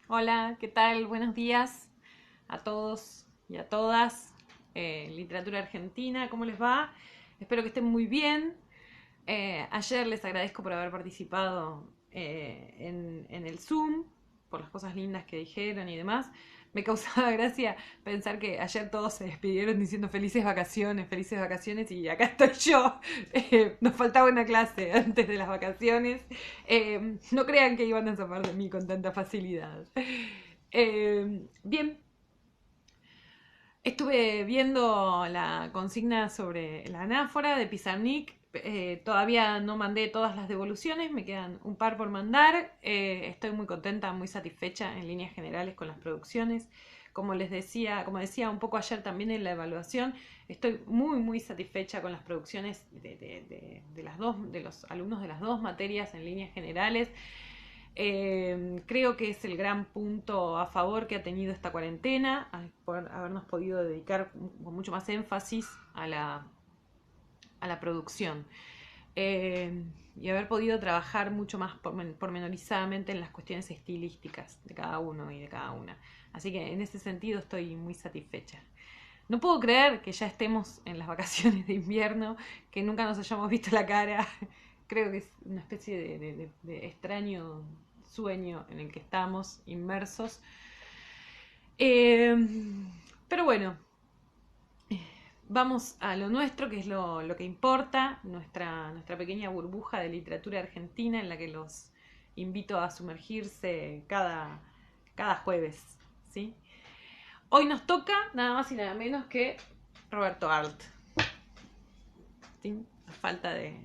Hola, ¿qué tal? Buenos días a todos y a todas. Literatura Argentina, ¿cómo les va? Espero que estén muy bien. Ayer les agradezco por haber participado en el Zoom, por las cosas lindas que dijeron y demás. Me causaba gracia pensar que ayer todos se despidieron diciendo felices vacaciones y acá estoy yo. Nos faltaba una clase antes de las vacaciones. No crean que iban a zafar de mí con tanta facilidad. Bien, estuve viendo la consigna sobre la anáfora de Pizarnik. Todavía no mandé todas las devoluciones, me quedan un par por mandar. Estoy muy contenta, muy satisfecha en líneas generales con las producciones. Como decía un poco ayer también en la evaluación, estoy muy satisfecha con las producciones de los alumnos de las dos materias en líneas generales. Creo que es el gran punto a favor que ha tenido esta cuarentena, por habernos podido dedicar con mucho más énfasis a la producción. Y haber podido trabajar mucho más pormenorizadamente en las cuestiones estilísticas de cada uno y de cada una. Así que en ese sentido estoy muy satisfecha. No puedo creer que ya estemos en las vacaciones de invierno, que nunca nos hayamos visto la cara. Creo que es una especie de extraño sueño en el que estamos inmersos. Eh, pero bueno, vamos a lo nuestro, que es lo que importa, nuestra pequeña burbuja de literatura argentina en la que los invito a sumergirse cada jueves. ¿Sí? Hoy nos toca nada más y nada menos que Roberto Arlt. ¿Sí? A falta de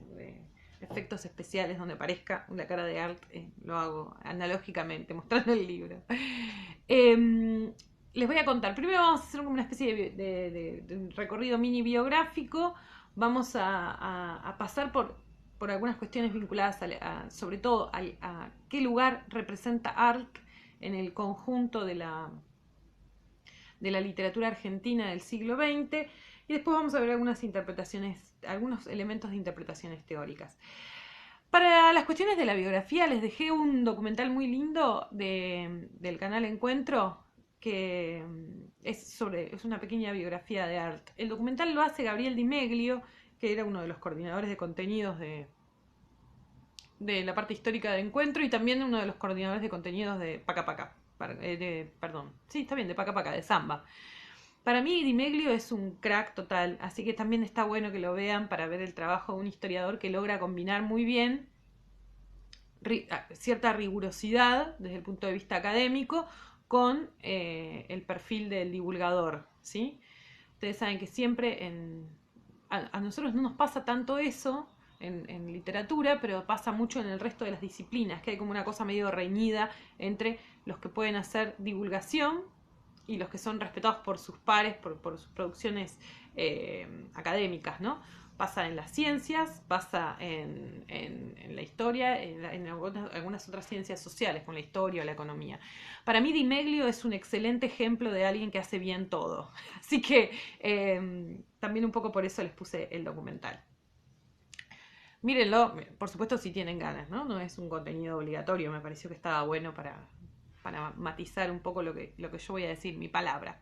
efectos especiales donde aparezca la cara de Art, lo hago analógicamente, mostrando el libro. Les voy a contar. Primero vamos a hacer como una especie de recorrido mini biográfico. Vamos a pasar por algunas cuestiones vinculadas sobre todo a qué lugar representa Art en el conjunto de la literatura argentina del siglo XX y después vamos a ver algunas interpretaciones, algunos elementos de interpretaciones teóricas. Para las cuestiones de la biografía les dejé un documental muy lindo del canal Encuentro que es una pequeña biografía de Art. El documental lo hace Gabriel Di Meglio, que era uno de los coordinadores de contenidos de la parte histórica de Encuentro y también uno de los coordinadores de contenidos de Paca Paca. Perdón, sí, está bien, de Paca Paca, de Samba. Para mí Di Meglio es un crack total, así que también está bueno que lo vean para ver el trabajo de un historiador que logra combinar muy bien cierta rigurosidad desde el punto de vista académico con el perfil del divulgador, ¿sí? Ustedes saben que siempre a nosotros no nos pasa tanto eso en literatura, pero pasa mucho en el resto de las disciplinas, que hay como una cosa medio reñida entre los que pueden hacer divulgación y los que son respetados por sus pares, por sus producciones académicas, ¿no? Pasa en las ciencias, pasa en la historia, en algunas otras ciencias sociales, con la historia o la economía. Para mí Di Meglio es un excelente ejemplo de alguien que hace bien todo. Así que también un poco por eso les puse el documental. Mírenlo, por supuesto si tienen ganas, ¿no? No es un contenido obligatorio, me pareció que estaba bueno para matizar un poco lo que yo voy a decir, mi palabra.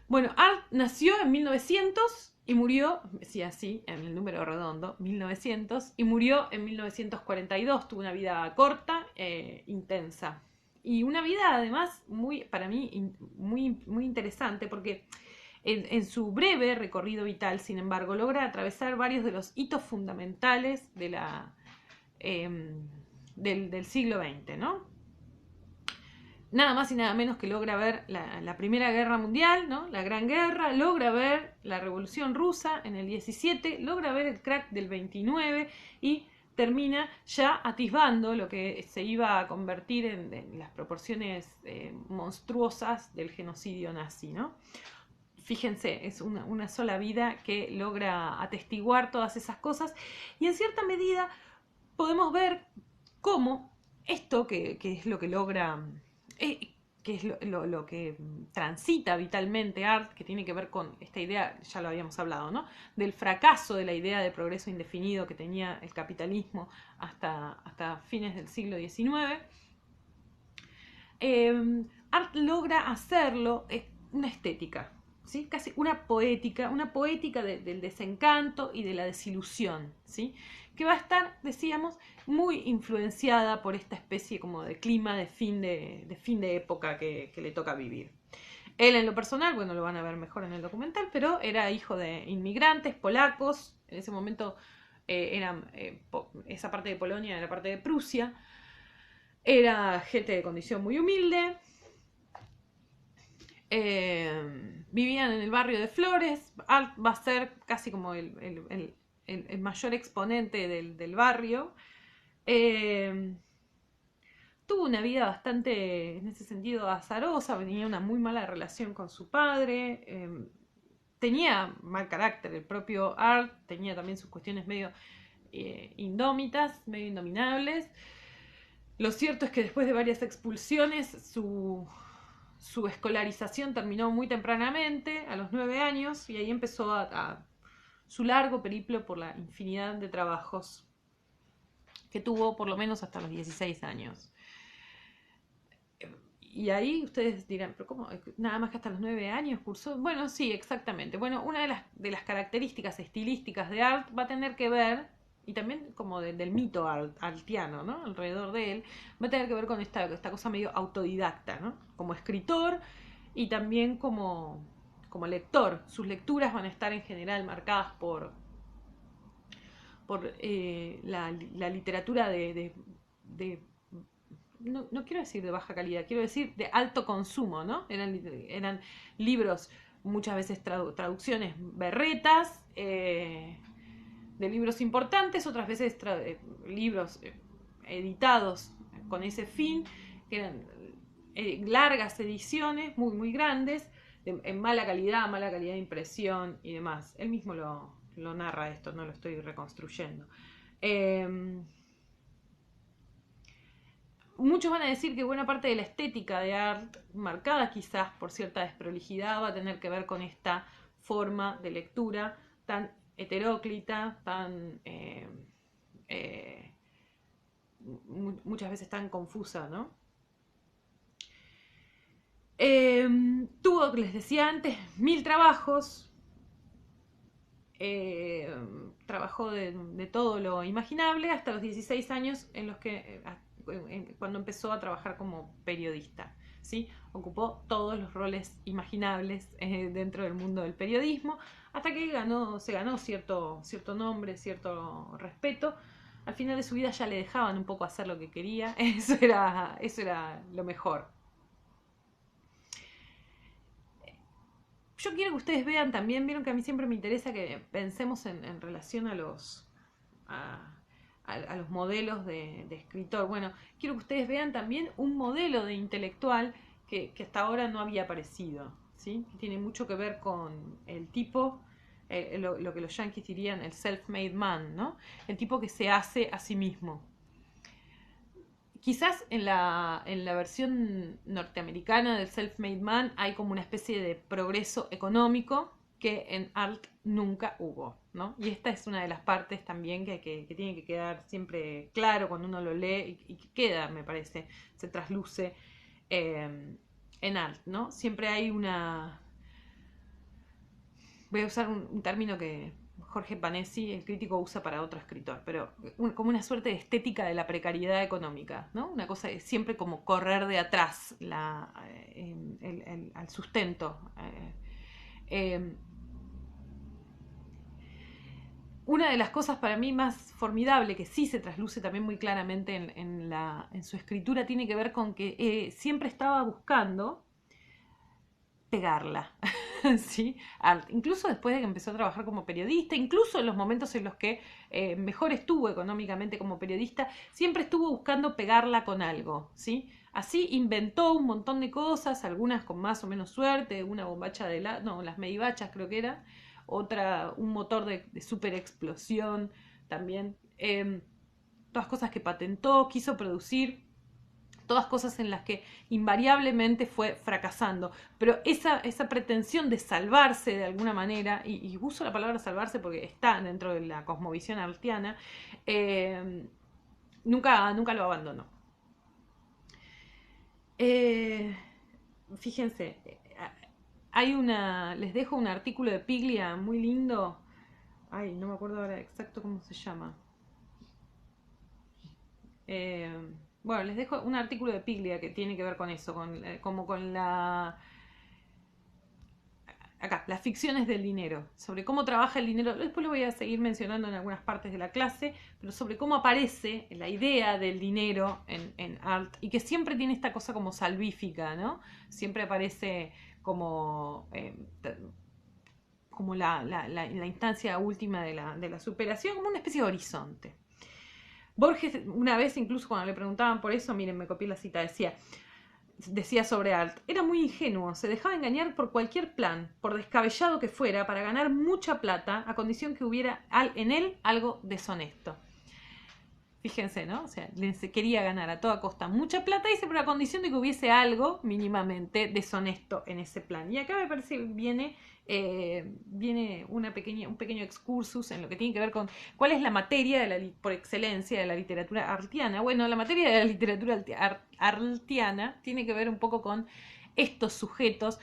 Bueno, Art nació en 1900 y murió, sí, así, en el número redondo, 1900, y murió en 1942. Tuvo una vida corta, intensa. Y una vida además muy, para mí, muy interesante porque en su breve recorrido vital, sin embargo, logra atravesar varios de los hitos fundamentales eh, del siglo XX, ¿no? Nada más y nada menos que logra ver la Primera Guerra Mundial, ¿no? La Gran Guerra, logra ver la Revolución Rusa en el 17, logra ver el crack del 29 y termina ya atisbando lo que se iba a convertir en las proporciones monstruosas del genocidio nazi, ¿no? Fíjense, es una sola vida que logra atestiguar todas esas cosas y en cierta medida podemos ver cómo esto, que es lo que logra, que es lo que transita vitalmente Art, que tiene que ver con esta idea, ya lo habíamos hablado, ¿no? Del fracaso de la idea de progreso indefinido que tenía el capitalismo hasta fines del siglo XIX. Art logra hacerlo una estética, ¿sí? Casi una poética del desencanto y de la desilusión, ¿sí? Que va a estar, decíamos, muy influenciada por esta especie como de clima de fin de época que le toca vivir. Él en lo personal, bueno, lo van a ver mejor en el documental, pero era hijo de inmigrantes polacos, en ese momento esa parte de Polonia era parte de Prusia, era gente de condición muy humilde, vivían en el barrio de Flores. Art va a ser casi como el mayor exponente del barrio. Tuvo una vida bastante, en ese sentido, azarosa, tenía una muy mala relación con su padre, tenía mal carácter el propio Art, tenía también sus cuestiones medio indómitas, medio indominables. Lo cierto es que después de varias expulsiones, su escolarización terminó muy tempranamente, a los 9 años, y ahí empezó su largo periplo por la infinidad de trabajos que tuvo por lo menos hasta los 16 años. Y ahí ustedes dirán, ¿pero cómo? ¿Nada más que hasta los 9 años cursó? Bueno, sí, exactamente. Bueno, una de las características estilísticas de Art va a tener que ver, y también como del mito artiano, ¿no? Alrededor de él, va a tener que ver con esta cosa medio autodidacta, ¿no? Como escritor y también como lector. Sus lecturas van a estar en general marcadas por la literatura no quiero decir de baja calidad, quiero decir de alto consumo, ¿no? Eran libros, muchas veces traducciones berretas, de libros importantes, otras veces libros editados con ese fin, que eran largas ediciones, muy, muy grandes, en mala calidad de impresión y demás. Él mismo lo narra esto, no lo estoy reconstruyendo. Muchos van a decir que buena parte de la estética de Art, marcada quizás por cierta desprolijidad, va a tener que ver con esta forma de lectura tan heteróclita, tan muchas veces tan confusa, ¿no? Tuvo, les decía antes, 1000 trabajos, trabajó de todo lo imaginable hasta los 16 años en los que cuando empezó a trabajar como periodista, ¿sí? Ocupó todos los roles imaginables dentro del mundo del periodismo, hasta que se ganó cierto nombre, cierto respeto. Al final de su vida ya le dejaban un poco hacer lo que quería, eso era lo mejor. Yo quiero que ustedes vean también, vieron que a mí siempre me interesa que pensemos en relación a los modelos de escritor. Bueno, quiero que ustedes vean también un modelo de intelectual que hasta ahora no había aparecido, ¿sí? Que tiene mucho que ver con el tipo, lo que los yanquis dirían el self-made man, ¿no? El tipo que se hace a sí mismo. Quizás en la versión norteamericana del self-made man hay como una especie de progreso económico que en Art nunca hubo, ¿no? Y esta es una de las partes también que tiene que quedar siempre claro cuando uno lo lee y que queda, me parece, se trasluce en Art, ¿no? Siempre hay voy a usar un término que Jorge Panesi, el crítico, usa para otro escritor, pero como una suerte de estética de la precariedad económica, ¿no? Una cosa de siempre como correr de atrás al sustento. Una de las cosas para mí más formidable, que sí se trasluce también muy claramente en su escritura, tiene que ver con que siempre estaba buscando pegarla. ¿Sí? Incluso después de que empezó a trabajar como periodista, incluso en los momentos en los que mejor estuvo económicamente como periodista, siempre estuvo buscando pegarla con algo, ¿sí? Así inventó un montón de cosas, algunas con más o menos suerte, una bombacha las medivachas creo que era, otra, un motor de super explosión también, todas cosas que patentó, quiso producir, todas cosas en las que invariablemente fue fracasando. Pero esa pretensión de salvarse de alguna manera, y uso la palabra salvarse porque está dentro de la cosmovisión artiana, nunca lo abandonó. Eh, Fíjense, les dejo un artículo de Piglia muy lindo. Ay, no me acuerdo ahora exacto cómo se llama. Eh, bueno, les dejo un artículo de Piglia que tiene que ver con eso, como con acá, las ficciones del dinero, sobre cómo trabaja el dinero. Después lo voy a seguir mencionando en algunas partes de la clase, pero sobre cómo aparece la idea del dinero en Art, y que siempre tiene esta cosa como salvífica, ¿no? Siempre aparece como, como la instancia última de la superación, como una especie de horizonte. Borges, una vez, incluso cuando le preguntaban por eso, miren, me copié la cita, decía sobre Art, era muy ingenuo, se dejaba engañar por cualquier plan, por descabellado que fuera, para ganar mucha plata, a condición que hubiera en él algo deshonesto. Fíjense, ¿no? O sea, se quería ganar a toda costa mucha plata, dice, pero a condición de que hubiese algo mínimamente deshonesto en ese plan. Y acá me parece que viene un pequeño excursus en lo que tiene que ver con cuál es la materia por excelencia de la literatura artiana. Bueno, la materia de la literatura artiana tiene que ver un poco con estos sujetos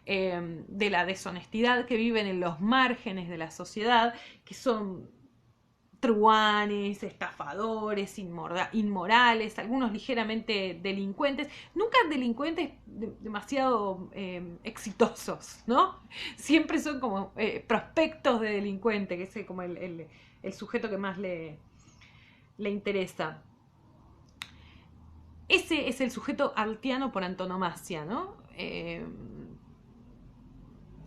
de la deshonestidad que viven en los márgenes de la sociedad, que son truanes, estafadores, inmorales, algunos ligeramente delincuentes, nunca delincuentes demasiado exitosos, ¿no? Siempre son como prospectos de delincuente, que es como el sujeto que más le interesa. Ese es el sujeto altiano por antonomasia, ¿no?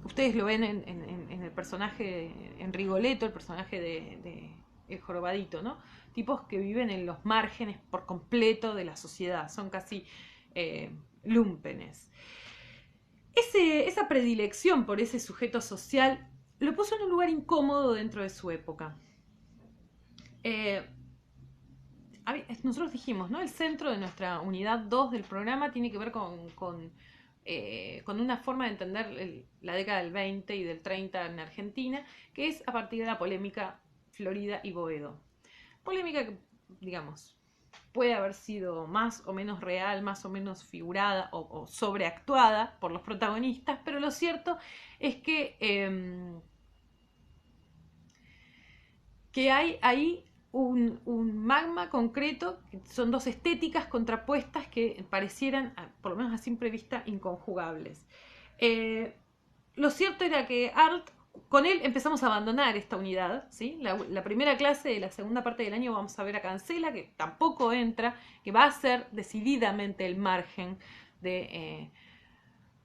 Ustedes lo ven en el personaje, en Rigoletto, el personaje de El Jorobadito, ¿no? Tipos que viven en los márgenes por completo de la sociedad, son casi lúmpenes. Esa predilección por ese sujeto social lo puso en un lugar incómodo dentro de su época. Nosotros dijimos, ¿no? El centro de nuestra unidad 2 del programa tiene que ver con una forma de entender la década del 20 y del 30 en Argentina, que es a partir de la polémica Florida y Boedo. Polémica que, digamos, puede haber sido más o menos real, más o menos figurada o sobreactuada por los protagonistas, pero lo cierto es que hay ahí un magma concreto, que son dos estéticas contrapuestas que parecieran, por lo menos a simple vista, inconjugables. Lo cierto era que Art, con él empezamos a abandonar esta unidad, ¿sí? La primera clase de la segunda parte del año vamos a ver a Cancela, que tampoco entra, que va a ser decididamente el margen de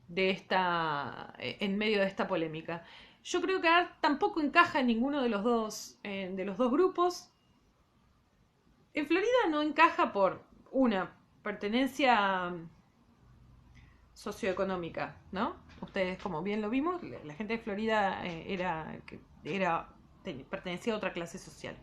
en medio de esta polémica. Yo creo que Art tampoco encaja en ninguno de los dos grupos. En Florida no encaja por una pertenencia socioeconómica, ¿no? Ustedes, como bien lo vimos, la gente de Florida pertenecía a otra clase social.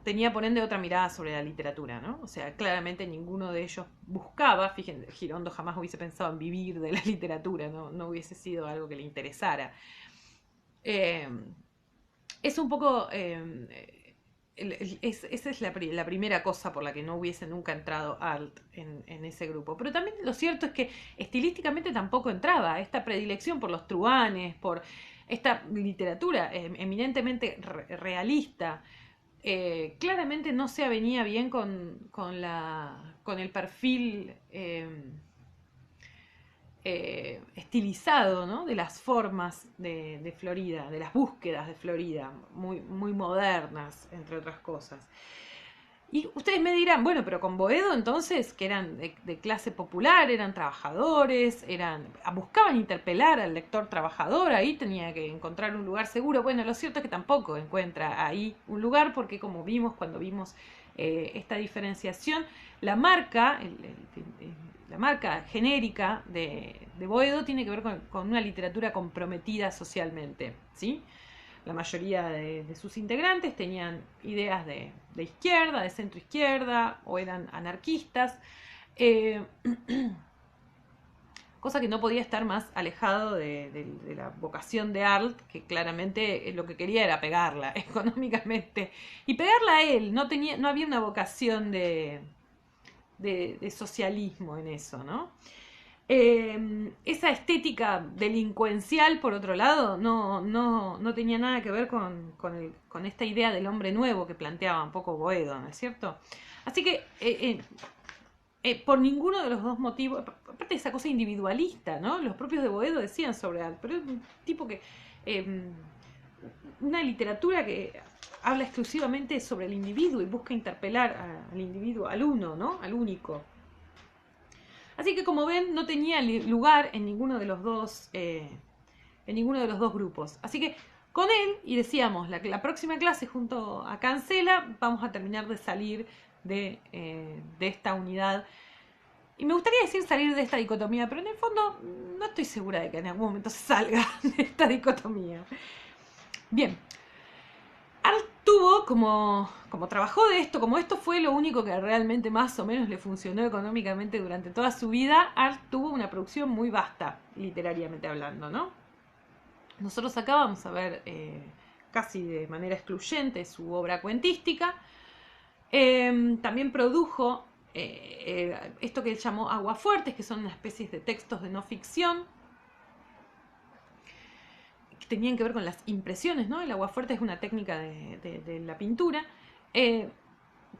Tenía, por ende, otra mirada sobre la literatura, ¿no? O sea, claramente ninguno de ellos buscaba, fíjense, Girondo jamás hubiese pensado en vivir de la literatura, no hubiese sido algo que le interesara. Es un poco... esa es la primera cosa por la que no hubiese nunca entrado Art en ese grupo. Pero también lo cierto es que estilísticamente tampoco entraba. Esta predilección por los truanes, por esta literatura eminentemente realista, claramente no se avenía bien con el perfil estilizado, ¿no? De las formas de Florida, de las búsquedas de Florida, muy modernas, entre otras cosas. Y ustedes me dirán, bueno, pero con Boedo entonces, que eran de clase popular, eran trabajadores, buscaban interpelar al lector trabajador, ahí tenía que encontrar un lugar seguro. Bueno, lo cierto es que tampoco encuentra ahí un lugar, porque como vimos cuando vimos esta diferenciación, la marca genérica de Boedo tiene que ver con una literatura comprometida socialmente, ¿sí? La mayoría de sus integrantes tenían ideas de izquierda, de centro izquierda, o eran anarquistas, cosa que no podía estar más alejado de la vocación de Art, que claramente lo que quería era pegarla económicamente, y pegarla a él. No había una vocación de de socialismo en eso, ¿no? Esa estética delincuencial, por otro lado, no tenía nada que ver con esta idea del hombre nuevo que planteaba un poco Boedo, ¿no es cierto? Así que por ninguno de los dos motivos, aparte de esa cosa individualista, ¿no? Los propios de Boedo decían sobre Alt, pero es un tipo que una literatura que habla exclusivamente sobre el individuo y busca interpelar al individuo, al uno, ¿no? Al único. Así que, como ven, no tenía lugar en ninguno de los dos grupos. Así que con él, y decíamos, la próxima clase junto a Cancela vamos a terminar de salir de esta unidad. Y me gustaría decir salir de esta dicotomía, pero en el fondo no estoy segura de que en algún momento se salga de esta dicotomía. Bien. Art tuvo, como trabajó de esto, como esto fue lo único que realmente más o menos le funcionó económicamente durante toda su vida, Art tuvo una producción muy vasta, literariamente hablando, ¿no? Nosotros acá vamos a ver casi de manera excluyente su obra cuentística. También produjo esto que él llamó aguafuertes, que son una especie de textos de no ficción, que tenían que ver con las impresiones, ¿no? El aguafuerte es una técnica de la pintura, que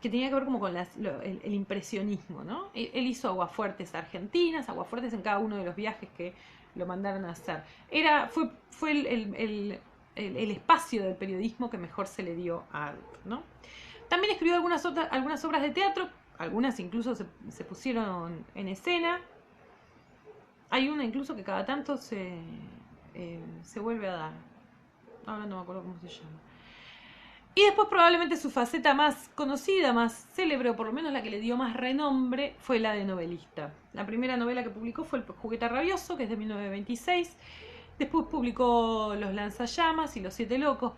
tenía que ver como con el impresionismo, ¿no? Él hizo aguafuertes argentinas, aguafuertes en cada uno de los viajes que lo mandaron a hacer. Fue el espacio del periodismo que mejor se le dio a Art, ¿no? También escribió algunas obras de teatro, algunas incluso se pusieron en escena. Hay una incluso que cada tanto se vuelve a dar. Ahora no me acuerdo cómo se llama. Y después probablemente su faceta más conocida, más célebre, o por lo menos la que le dio más renombre, fue la de novelista. La primera novela que publicó fue El Juguete Rabioso, que es de 1926. Después publicó Los Lanzallamas y Los Siete Locos,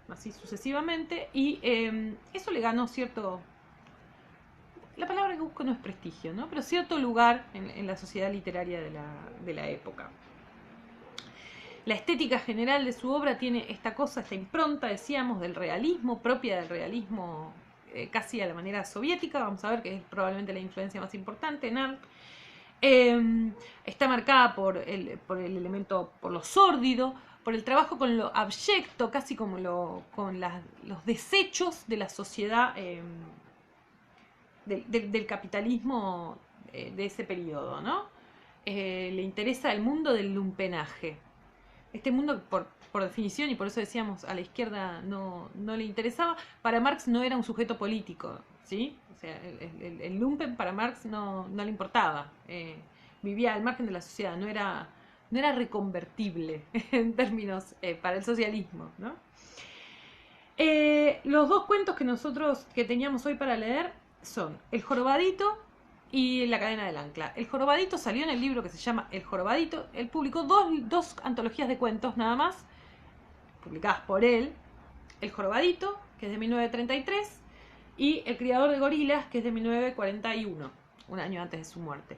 así sucesivamente. Y eso le ganó cierto... La palabra que busco no es prestigio, ¿no? Pero cierto lugar en la sociedad literaria de la época. La estética general de su obra tiene esta cosa, esta impronta, decíamos, del realismo, propia del realismo casi a la manera soviética. Vamos a ver que es probablemente la influencia más importante en Art. Está marcada por el elemento, por lo sórdido, por el trabajo con lo abyecto, casi como con los desechos de la sociedad, del capitalismo de ese periodo, ¿no? Le interesa el mundo del lumpenaje. Este mundo, por definición, y por eso decíamos a la izquierda no le interesaba, para Marx no era un sujeto político, ¿sí? O sea, el lumpen para Marx no le importaba. Vivía al margen de la sociedad, no era reconvertible en términos para el socialismo, ¿no? Los dos cuentos que teníamos hoy para leer son El Jorobadito y La Cadena del Ancla. El Jorobadito salió en el libro que se llama El Jorobadito. Él publicó dos antologías de cuentos nada más, publicadas por él. El Jorobadito, que es de 1933, y El Criador de Gorilas, que es de 1941, un año antes de su muerte.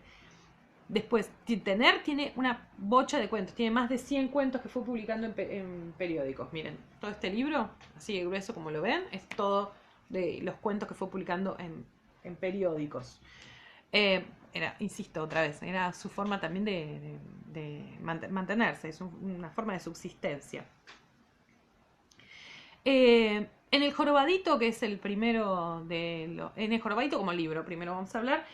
Después, tiene una bocha de cuentos, tiene más de 100 cuentos que fue publicando en periódicos. Miren, todo este libro, así de grueso como lo ven, es todo de los cuentos que fue publicando en periódicos. Insisto otra vez, era su forma también de mantenerse, es una forma de subsistencia. En El Jorobadito, que es el primero en El Jorobadito como libro, primero vamos a hablar,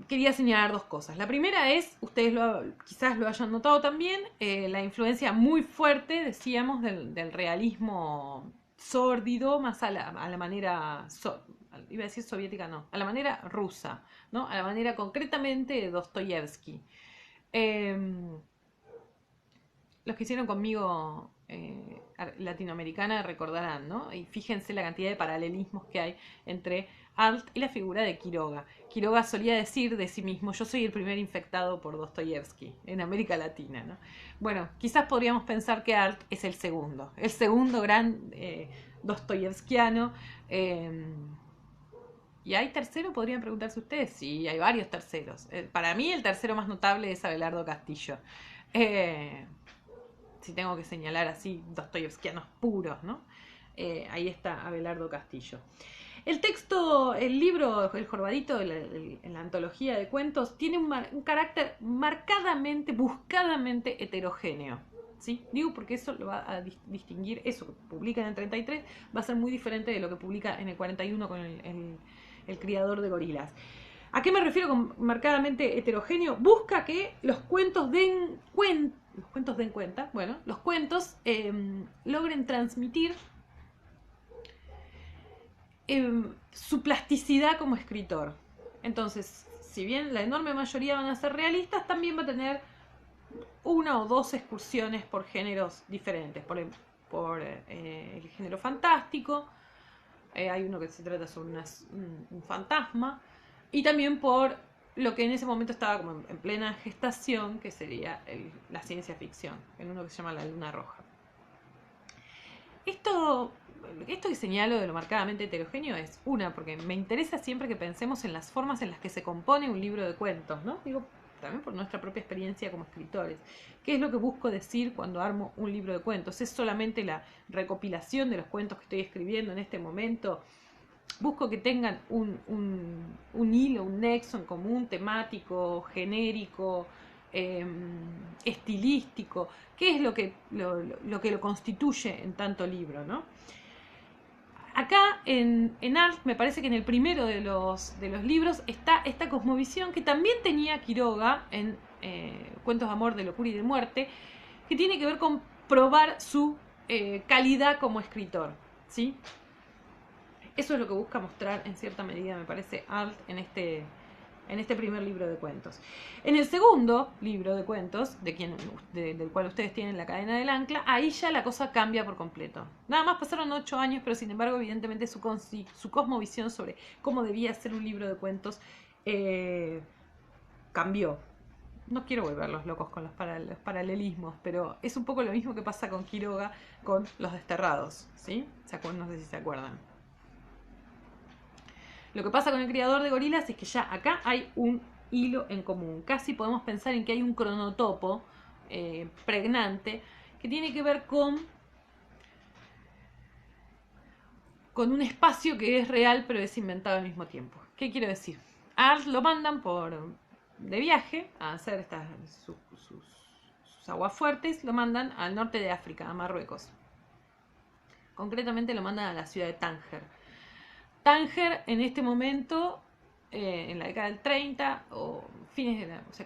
quería señalar dos cosas. La primera es, ustedes quizás lo hayan notado también, la influencia muy fuerte, decíamos, del realismo sórdido, más a la manera, iba a decir soviética, no, a la manera rusa, ¿no? A la manera concretamente de Dostoyevsky. Los que hicieron conmigo latinoamericana recordarán, ¿no? Y fíjense la cantidad de paralelismos que hay entre Art y la figura de Quiroga. Quiroga solía decir de sí mismo: yo soy el primer infectado por Dostoyevsky en América Latina, ¿no? Bueno, quizás podríamos pensar que Art es el segundo gran dostoyevskiano. ¿Y hay tercero? Podrían preguntarse ustedes. Sí, hay varios terceros. Para mí el tercero más notable es Abelardo Castillo. Si tengo que señalar así dostoyevskianos puros, ¿no? Ahí está Abelardo Castillo. El texto, el libro, El Jorobadito, en la antología de cuentos, tiene un carácter marcadamente, buscadamente heterogéneo. ¿Sí? Digo porque eso lo va a distinguir, eso que publica en el 33 va a ser muy diferente de lo que publica en el 41 con el criador de gorilas. ¿A qué me refiero con marcadamente heterogéneo? Busca que los cuentos den cuenta, bueno, los cuentos logren transmitir su plasticidad como escritor. Entonces, si bien la enorme mayoría van a ser realistas, también va a tener una o dos excursiones por géneros diferentes, por el género fantástico, hay uno que se trata sobre un fantasma, y también por lo que en ese momento estaba como en plena gestación, que sería la ciencia ficción, en uno que se llama La Luna Roja. Esto que señalo de lo marcadamente heterogéneo es porque me interesa siempre que pensemos en las formas en las que se compone un libro de cuentos, ¿no? Digo, también por nuestra propia experiencia como escritores. ¿Qué es lo que busco decir cuando armo un libro de cuentos? ¿Es solamente la recopilación de los cuentos que estoy escribiendo en este momento? Busco que tengan un hilo, un nexo en común, temático, genérico, estilístico. ¿Qué es lo que lo constituye en tanto libro, ¿no? Acá en Art, me parece que en el primero de los libros está esta cosmovisión que también tenía Quiroga en Cuentos de Amor, de Locura y de Muerte, que tiene que ver con probar su calidad como escritor, ¿sí? Eso es lo que busca mostrar en cierta medida, me parece, Art en este primer libro de cuentos. En el segundo libro de cuentos, del cual ustedes tienen La Cadena del Ancla, ahí ya la cosa cambia por completo. Nada más pasaron 8 años, pero sin embargo, evidentemente, su cosmovisión sobre cómo debía ser un libro de cuentos cambió. No quiero volverlos locos con los paralelismos, pero es un poco lo mismo que pasa con Quiroga con Los Desterrados, ¿sí? No sé si se acuerdan. Lo que pasa con El Criador de Gorilas es que ya acá hay un hilo en común. Casi podemos pensar en que hay un cronotopo pregnante que tiene que ver con un espacio que es real pero es inventado al mismo tiempo. ¿Qué quiero decir? A Art lo mandan de viaje a hacer sus aguafuertes, lo mandan al norte de África, a Marruecos. Concretamente lo mandan a la ciudad de Tánger. Tánger en este momento, en la década del 30, o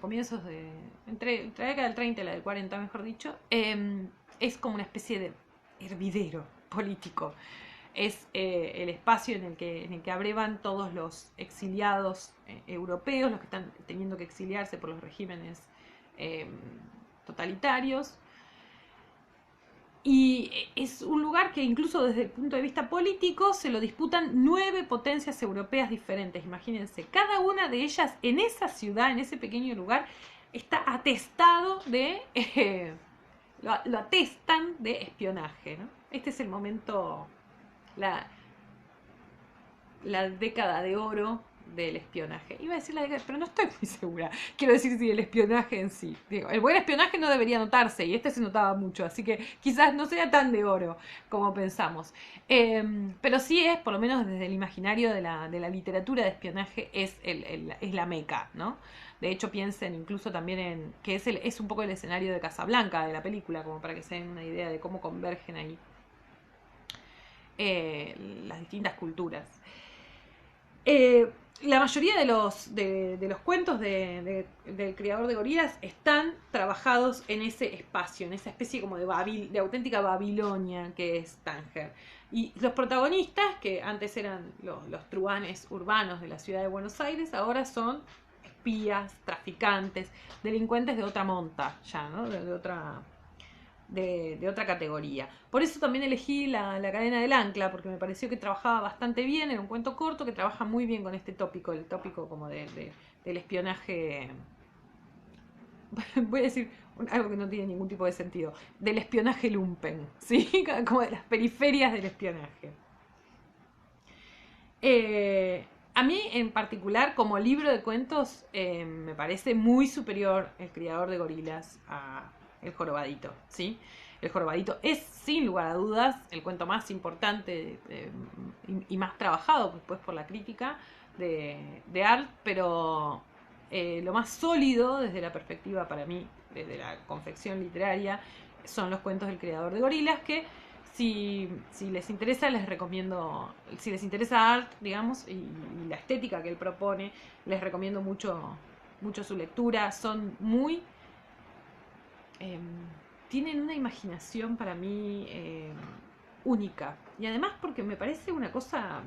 comienzos entre la década del 30 y la del 40, mejor dicho, es como una especie de hervidero político. Es el espacio en el que abrevan todos los exiliados europeos, los que están teniendo que exiliarse por los regímenes totalitarios. Y es un lugar que incluso desde el punto de vista político se lo disputan 9 potencias europeas diferentes. Imagínense, cada una de ellas en esa ciudad, en ese pequeño lugar, está atestado lo atestan de espionaje, ¿no? Este es el momento, la década de oro del espionaje. Iba a decir la década, pero no estoy muy segura. Quiero decir, si el espionaje en sí. Digo, el buen espionaje no debería notarse, y este se notaba mucho, así que quizás no sea tan de oro como pensamos. Pero sí es, por lo menos desde el imaginario de la literatura de espionaje, es la meca, ¿no? De hecho, piensen incluso también en que es un poco el escenario de Casablanca, de la película, como para que se den una idea de cómo convergen ahí las distintas culturas. La mayoría de los cuentos del Criador de Gorilas están trabajados en ese espacio, en esa especie como de auténtica Babilonia que es Tánger. Y los protagonistas, que antes eran los truhanes urbanos de la ciudad de Buenos Aires, ahora son espías, traficantes, delincuentes de otra monta, ya, ¿no? De otra categoría. Por eso también elegí la Cadena del Ancla, porque me pareció que trabajaba bastante bien, era un cuento corto que trabaja muy bien con este tópico, el tópico como del espionaje, voy a decir algo que no tiene ningún tipo de sentido, del espionaje lumpen, ¿sí? Como de las periferias del espionaje. A mí en particular, como libro de cuentos, me parece muy superior El Criador de Gorilas a El Jorobadito, ¿sí? El Jorobadito es, sin lugar a dudas, el cuento más importante y más trabajado después por la crítica de Arlt, pero lo más sólido desde la perspectiva, para mí, desde la confección literaria, son los cuentos del creador de Gorilas, que si les interesa, les recomiendo, si les interesa Arlt, digamos, y la estética que él propone, les recomiendo mucho su lectura. Son muy... tienen una imaginación para mí única. Y además porque me parece una cosa...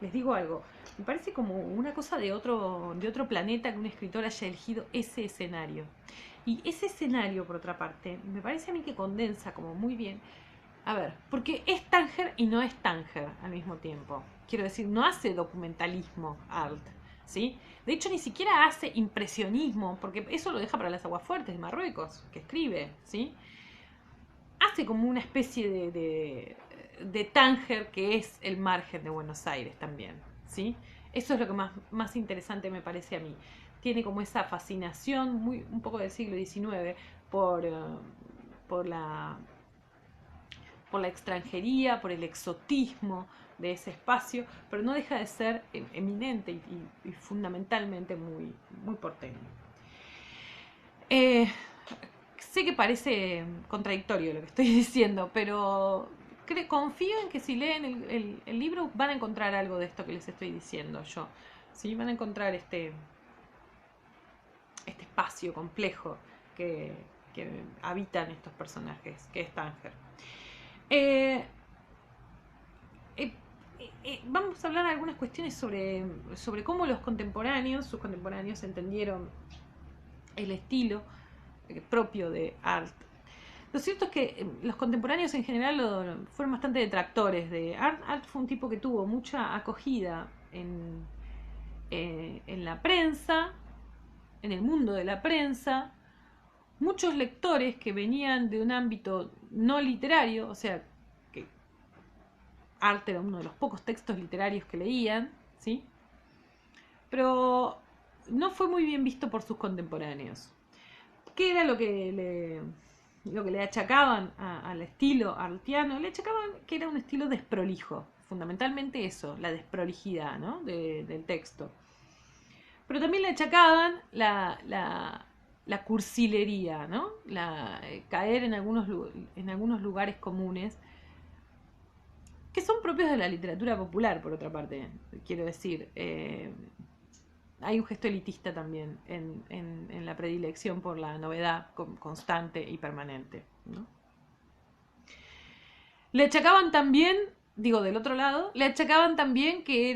Les digo algo, me parece como una cosa de otro planeta que un escritor haya elegido ese escenario. Y ese escenario, por otra parte, me parece a mí que condensa como muy bien. A ver, porque es Tanger y no es Tanger al mismo tiempo. Quiero decir, no hace documentalismo Arlt, ¿sí? De hecho, ni siquiera hace impresionismo, porque eso lo deja para las aguafuertes de Marruecos, que escribe, ¿sí? Hace como una especie de Tánger, que es el margen de Buenos Aires también, ¿sí? Eso es lo que más interesante me parece a mí. Tiene como esa fascinación, un poco del siglo XIX, por la extranjería, por el exotismo de ese espacio, pero no deja de ser eminente y fundamentalmente muy porteño. Sé que parece contradictorio lo que estoy diciendo, pero confío en que si leen el libro van a encontrar algo de esto que les estoy diciendo yo. ¿Sí? Van a encontrar este espacio complejo que habitan estos personajes, que es Tánger. Vamos a hablar de algunas cuestiones sobre cómo sus contemporáneos entendieron el estilo propio de Arlt. Lo cierto es que los contemporáneos en general fueron bastante detractores de Arlt. Arlt fue un tipo que tuvo mucha acogida en la prensa, en el mundo de la prensa. Muchos lectores que venían de un ámbito no literario, o sea, que Arlt era uno de los pocos textos literarios que leían, ¿sí? Pero no fue muy bien visto por sus contemporáneos. ¿Qué era lo que le achacaban al estilo arltiano? Le achacaban que era un estilo desprolijo, fundamentalmente eso, la desprolijidad, ¿no? del texto. Pero también le achacaban la cursilería, ¿no? Caer en algunos lugares comunes que son propios de la literatura popular, por otra parte, quiero decir. Hay un gesto elitista también en la predilección por la novedad constante y permanente, ¿no? Le achacaban también, digo, del otro lado, le achacaban también que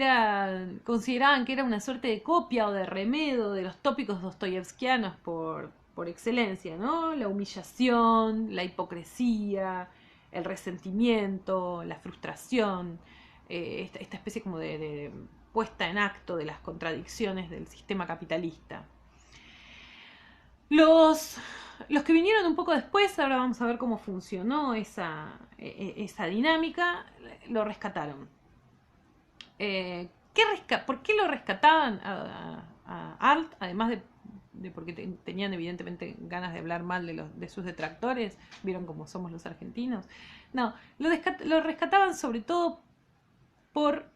consideraban que era una suerte de copia o de remedo de los tópicos dostoyevskianos por excelencia, ¿no? La humillación, la hipocresía, el resentimiento, la frustración, esta especie como de puesta en acto de las contradicciones del sistema capitalista. Los que vinieron un poco después, ahora vamos a ver cómo funcionó esa dinámica, lo rescataron. ¿Por qué lo rescataban a Arlt? Además de porque tenían evidentemente ganas de hablar mal de sus detractores, vieron cómo somos los argentinos. No, lo rescataban sobre todo por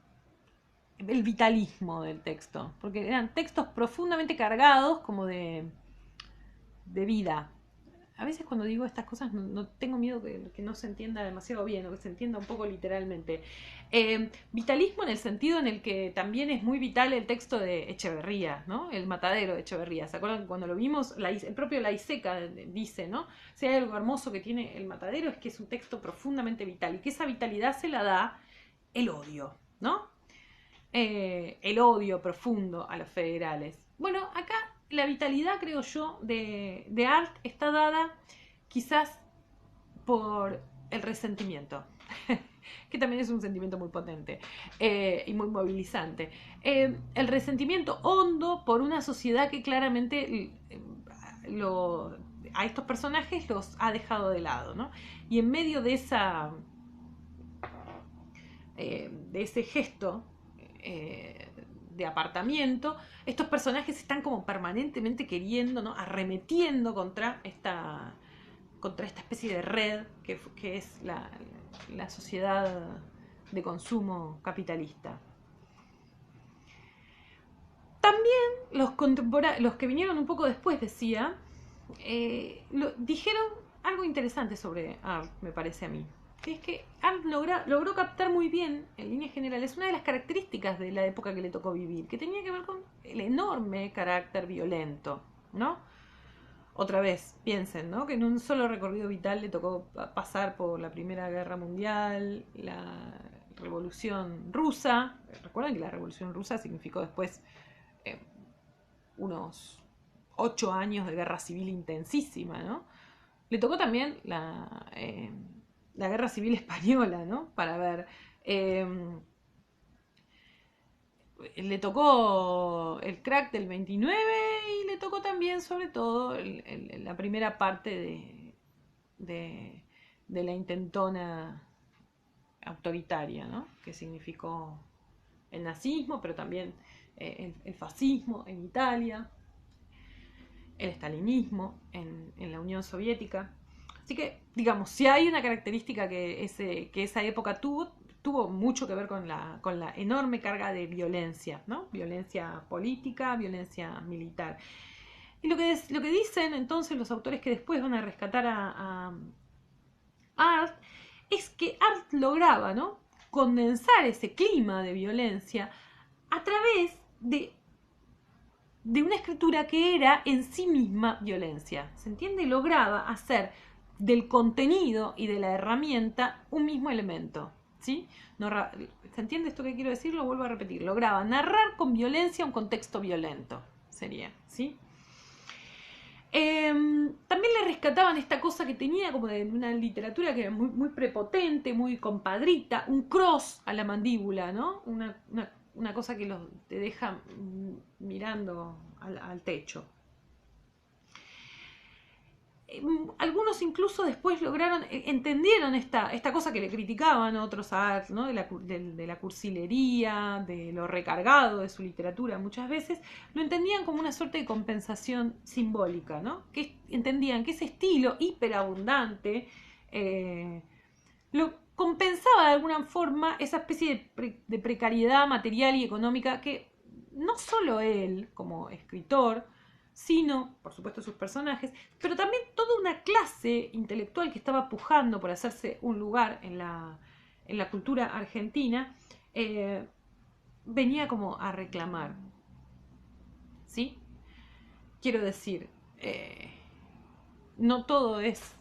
el vitalismo del texto, porque eran textos profundamente cargados como de vida. A veces cuando digo estas cosas no tengo miedo que no se entienda demasiado bien o que se entienda un poco literalmente. Vitalismo en el sentido en el que también es muy vital el texto de Echeverría, ¿no? El matadero de Echeverría. ¿Se acuerdan que cuando lo vimos, el propio Laiseca dice, ¿no? Si hay algo hermoso que tiene el matadero es que es un texto profundamente vital y que esa vitalidad se la da el odio, ¿no? El odio profundo a los federales. Bueno, acá la vitalidad, creo yo, de Arlt está dada quizás por el resentimiento, que también es un sentimiento muy potente y muy movilizante. El resentimiento hondo por una sociedad que claramente a estos personajes los ha dejado de lado, ¿no? Y en medio de ese gesto de apartamiento, estos personajes están como permanentemente queriendo, ¿no? Arremetiendo contra contra esta especie de red que es la sociedad de consumo capitalista. También los que vinieron un poco después, decía, dijeron algo interesante sobre Arlt, me parece a mí. Que es que Arlt logró captar muy bien, en líneas generales, una de las características de la época que le tocó vivir, que tenía que ver con el enorme carácter violento, ¿no? Otra vez, piensen, ¿no? Que en un solo recorrido vital le tocó pasar por la Primera Guerra Mundial, la Revolución Rusa. Recuerden que la Revolución Rusa significó después unos 8 años de guerra civil intensísima, ¿no? Le tocó también la Guerra Civil Española, ¿no? Para ver... le tocó el crack del 29 y le tocó también, sobre todo, la primera parte de la intentona autoritaria, ¿no? Que significó el nazismo, pero también el fascismo en Italia, el estalinismo en la Unión Soviética. Así que, digamos, si hay una característica que esa época tuvo mucho que ver con la enorme carga de violencia, ¿no? Violencia política, violencia militar. Y lo que dicen entonces los autores que después van a rescatar a Arlt es que Arlt lograba, ¿no?, condensar ese clima de violencia a través de una escritura que era en sí misma violencia. ¿Se entiende? Lograba hacer del contenido y de la herramienta un mismo elemento. ¿Sí? ¿Se entiende esto que quiero decir? Lo vuelvo a repetir. Lograba narrar con violencia un contexto violento. Sería, ¿sí? También le rescataban esta cosa que tenía como de una literatura que era muy, muy prepotente, muy compadrita, un cross a la mandíbula, ¿no? Una cosa que te deja mirando al techo. Algunos incluso después entendieron esta cosa que le criticaban a otros Arlt, ¿no? de la cursilería, de lo recargado de su literatura muchas veces, lo entendían como una suerte de compensación simbólica, ¿no? Que entendían que ese estilo hiperabundante lo compensaba de alguna forma esa especie de precariedad material y económica que no solo él, como escritor, sino, por supuesto, sus personajes, pero también toda una clase intelectual que estaba pujando por hacerse un lugar en la cultura argentina, venía como a reclamar. ¿Sí? Quiero decir, no todo es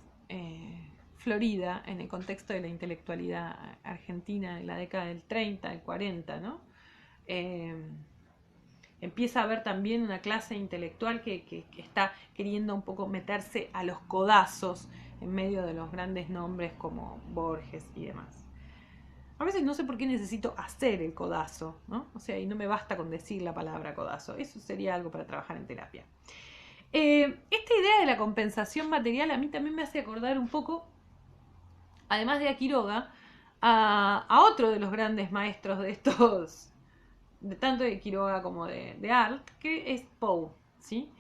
Florida en el contexto de la intelectualidad argentina en la década del 30, del 40, ¿no? Empieza a haber también una clase intelectual que está queriendo un poco meterse a los codazos en medio de los grandes nombres como Borges y demás. A veces no sé por qué necesito hacer el codazo, ¿no? O sea, y no me basta con decir la palabra codazo. Eso sería algo para trabajar en terapia. Esta idea de la compensación material a mí también me hace acordar un poco, además de a Quiroga, a otro de los grandes maestros de estos, de tanto de Quiroga como de Arlt, que es Poe, ¿sí?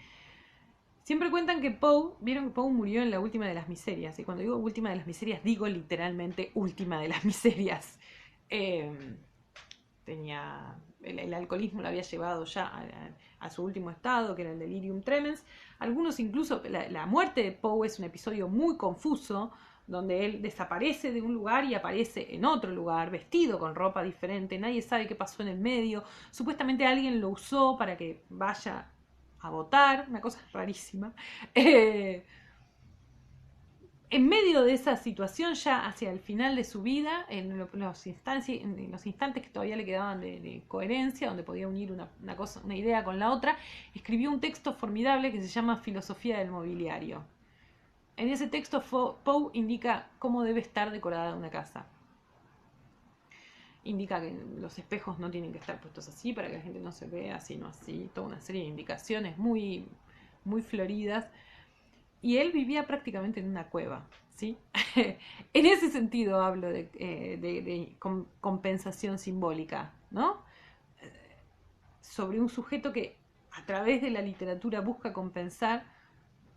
Siempre cuentan que Poe, vieron que Poe murió en la última de las miserias, y cuando digo última de las miserias, digo literalmente última de las miserias. El alcoholismo lo había llevado ya a su último estado, que era el delirium tremens. Algunos incluso, la muerte de Poe es un episodio muy confuso, donde él desaparece de un lugar y aparece en otro lugar, vestido con ropa diferente, nadie sabe qué pasó en el medio, supuestamente alguien lo usó para que vaya a votar, una cosa rarísima. En medio de esa situación, ya hacia el final de su vida, en los instantes que todavía le quedaban de coherencia, donde podía unir una idea con la otra, escribió un texto formidable que se llama Filosofía del Mobiliario. En ese texto Poe indica cómo debe estar decorada una casa. Indica que los espejos no tienen que estar puestos así para que la gente no se vea sino así. Toda una serie de indicaciones muy, muy floridas. Y él vivía prácticamente en una cueva, ¿sí? En ese sentido hablo de compensación simbólica, ¿no? Sobre un sujeto que a través de la literatura busca compensar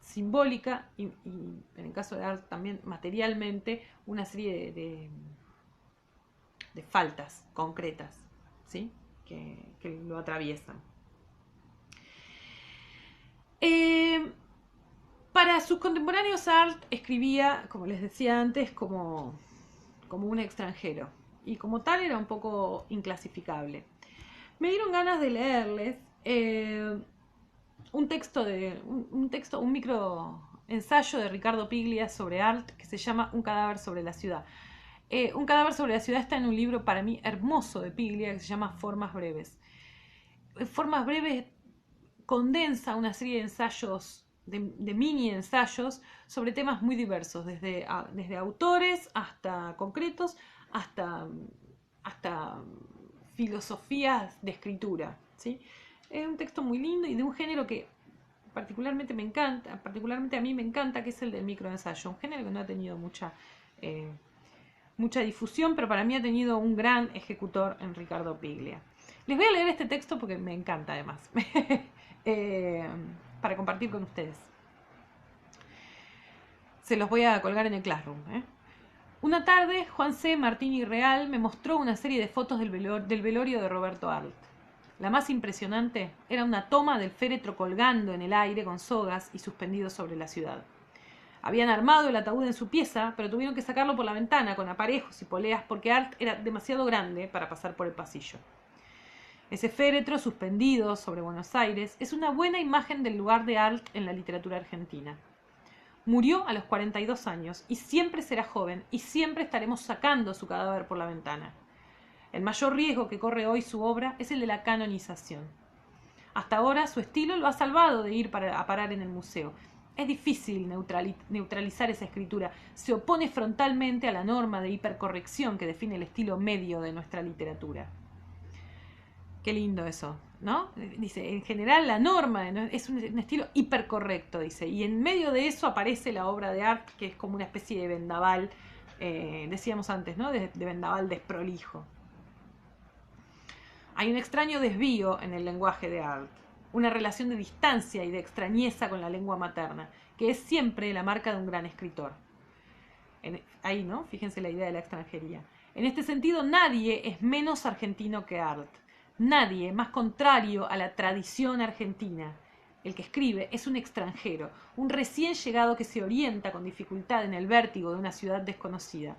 simbólica y en el caso de Art también materialmente, una serie de faltas concretas, ¿sí? que lo atraviesan. Para sus contemporáneos, Art escribía, como les decía antes, como un extranjero, y como tal era un poco inclasificable. Me dieron ganas de leerles un micro ensayo de Ricardo Piglia sobre Art que se llama Un cadáver sobre la ciudad. Un cadáver sobre la ciudad está en un libro para mí hermoso de Piglia que se llama Formas breves. Formas breves condensa una serie de ensayos, de mini ensayos sobre temas muy diversos, desde autores hasta concretos, hasta filosofías de escritura, ¿sí? Es un texto muy lindo y de un género que particularmente me encanta, particularmente a mí me encanta, que es el del microensayo, un género que no ha tenido mucha difusión, pero para mí ha tenido un gran ejecutor en Ricardo Piglia. Les voy a leer este texto porque me encanta además, para compartir con ustedes. Se los voy a colgar en el Classroom. Una tarde, Juan C. Martini Real me mostró una serie de fotos del velorio de Roberto Arlt. La más impresionante era una toma del féretro colgando en el aire con sogas y suspendido sobre la ciudad. Habían armado el ataúd en su pieza, pero tuvieron que sacarlo por la ventana con aparejos y poleas porque Arlt era demasiado grande para pasar por el pasillo. Ese féretro suspendido sobre Buenos Aires es una buena imagen del lugar de Arlt en la literatura argentina. Murió a los 42 años y siempre será joven y siempre estaremos sacando su cadáver por la ventana. El mayor riesgo que corre hoy su obra es el de la canonización. Hasta ahora su estilo lo ha salvado de ir a parar en el museo. Es difícil neutralizar esa escritura. Se opone frontalmente a la norma de hipercorrección que define el estilo medio de nuestra literatura. Qué lindo eso, ¿no? Dice, en general la norma es un estilo hipercorrecto, dice, y en medio de eso aparece la obra de Art, que es como una especie de vendaval, decíamos antes, ¿no? De vendaval desprolijo. Hay un extraño desvío en el lenguaje de Art, una relación de distancia y de extrañeza con la lengua materna, que es siempre la marca de un gran escritor. Ahí, ¿no? Fíjense la idea de la extranjería. En este sentido, nadie es menos argentino que Art. Nadie más contrario a la tradición argentina. El que escribe es un extranjero, un recién llegado que se orienta con dificultad en el vértigo de una ciudad desconocida.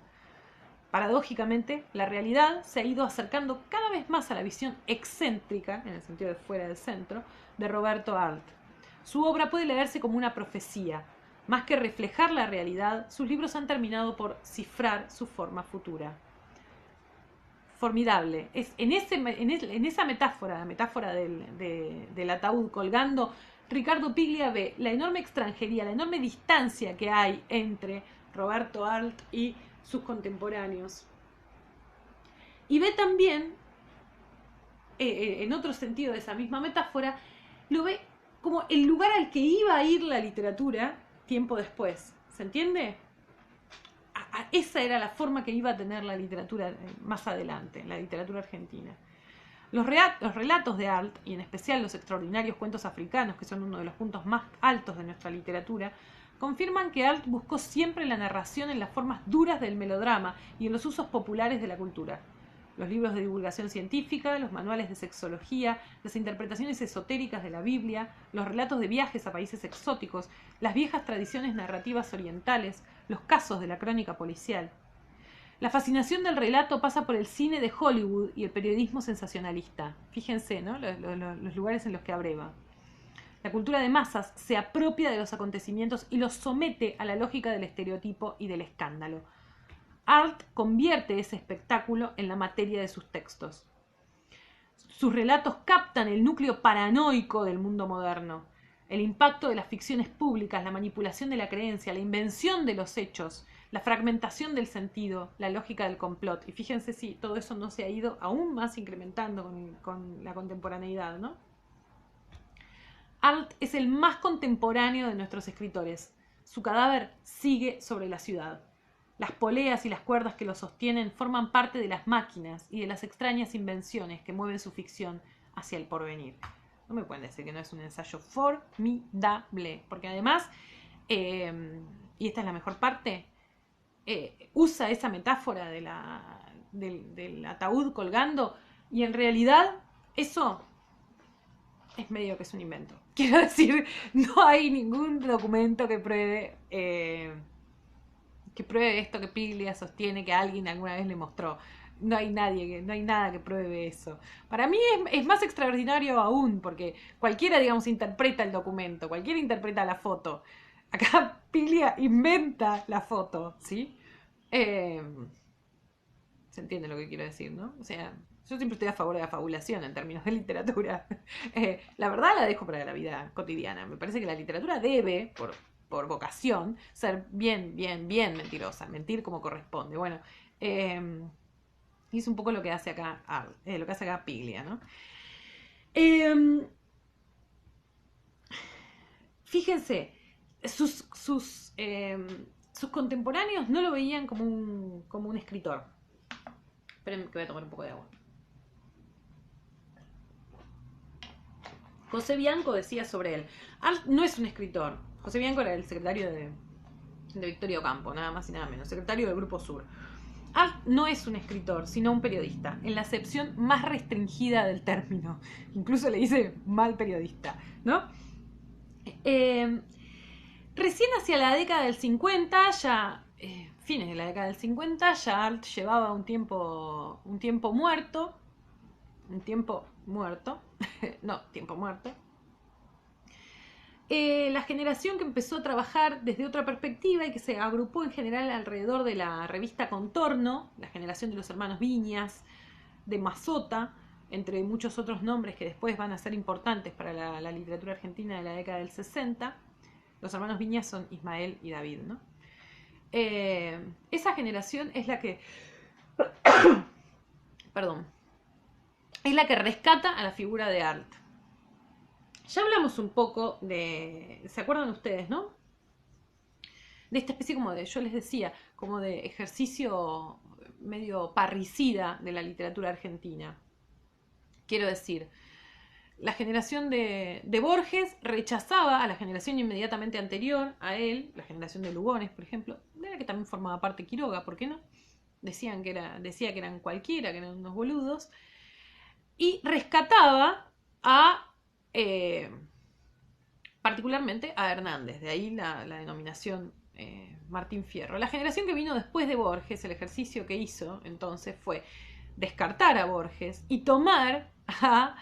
Paradójicamente, la realidad se ha ido acercando cada vez más a la visión excéntrica, en el sentido de fuera del centro, de Roberto Arlt. Su obra puede leerse como una profecía. Más que reflejar la realidad, sus libros han terminado por cifrar su forma futura. Formidable. En esa metáfora, la metáfora del ataúd colgando, Ricardo Piglia ve la enorme extranjería, la enorme distancia que hay entre Roberto Arlt y sus contemporáneos. Y ve también, en otro sentido de esa misma metáfora, lo ve como el lugar al que iba a ir la literatura tiempo después. ¿Se entiende? Esa era la forma que iba a tener la literatura más adelante, la literatura argentina. Los relatos de Arlt, y en especial los extraordinarios cuentos africanos, que son uno de los puntos más altos de nuestra literatura, confirman que Arlt buscó siempre la narración en las formas duras del melodrama y en los usos populares de la cultura. Los libros de divulgación científica, los manuales de sexología, las interpretaciones esotéricas de la Biblia, los relatos de viajes a países exóticos, las viejas tradiciones narrativas orientales, los casos de la crónica policial. La fascinación del relato pasa por el cine de Hollywood y el periodismo sensacionalista. Fíjense, ¿no? Los lugares en los que abreva. La cultura de masas se apropia de los acontecimientos y los somete a la lógica del estereotipo y del escándalo. Arlt convierte ese espectáculo en la materia de sus textos. Sus relatos captan el núcleo paranoico del mundo moderno, el impacto de las ficciones públicas, la manipulación de la creencia, la invención de los hechos, la fragmentación del sentido, la lógica del complot. Y fíjense si todo eso no se ha ido aún más incrementando con la contemporaneidad, ¿no? Arlt es el más contemporáneo de nuestros escritores. Su cadáver sigue sobre la ciudad. Las poleas y las cuerdas que lo sostienen forman parte de las máquinas y de las extrañas invenciones que mueven su ficción hacia el porvenir. No me pueden decir que no es un ensayo formidable, porque además, y esta es la mejor parte, usa esa metáfora del ataúd colgando, y en realidad eso es medio que es un invento. Quiero decir, no hay ningún documento que pruebe esto que Piglia sostiene que alguien alguna vez le mostró. No hay nada que pruebe eso. Para mí es más extraordinario aún, porque cualquiera, digamos, interpreta el documento, cualquiera interpreta la foto. Acá Piglia inventa la foto, ¿sí? Se entiende lo que quiero decir, ¿no? O sea, yo siempre estoy a favor de la fabulación en términos de literatura. La verdad la dejo para la vida cotidiana. Me parece que la literatura debe, por vocación, ser bien mentirosa, mentir como corresponde. Bueno, es un poco lo que hace acá, lo que hace acá Piglia, ¿no? Fíjense, sus contemporáneos no lo veían como un escritor. Esperen que voy a tomar un poco de agua. José Bianco decía sobre él: Arlt no es un escritor. José Bianco era el secretario de Victoria Ocampo, nada más y nada menos, secretario del Grupo Sur. Arlt no es un escritor, sino un periodista, en la acepción más restringida del término. Incluso le dice mal periodista, ¿no? Recién hacia la década del 50, ya fines de la década del 50, ya Arlt llevaba un tiempo muerto. No, tiempo muerto. La generación que empezó a trabajar desde otra perspectiva y que se agrupó en general alrededor de la revista Contorno, la generación de los hermanos Viñas, de Mazota, entre muchos otros nombres que después van a ser importantes para la literatura argentina de la década del 60. Los hermanos Viñas son Ismael y David, ¿no? Esa generación es la que perdón, es la que rescata a la figura de Arlt. Ya hablamos un poco de, ¿se acuerdan ustedes, no? De esta especie como de, yo les decía, como de ejercicio medio parricida de la literatura argentina. Quiero decir, la generación de Borges rechazaba a la generación inmediatamente anterior a él, la generación de Lugones, por ejemplo, de la que también formaba parte Quiroga, ¿por qué no? Decía que eran cualquiera, que eran unos boludos, y rescataba particularmente a Hernández, de ahí la denominación Martín Fierro. La generación que vino después de Borges, el ejercicio que hizo entonces fue descartar a Borges y tomar a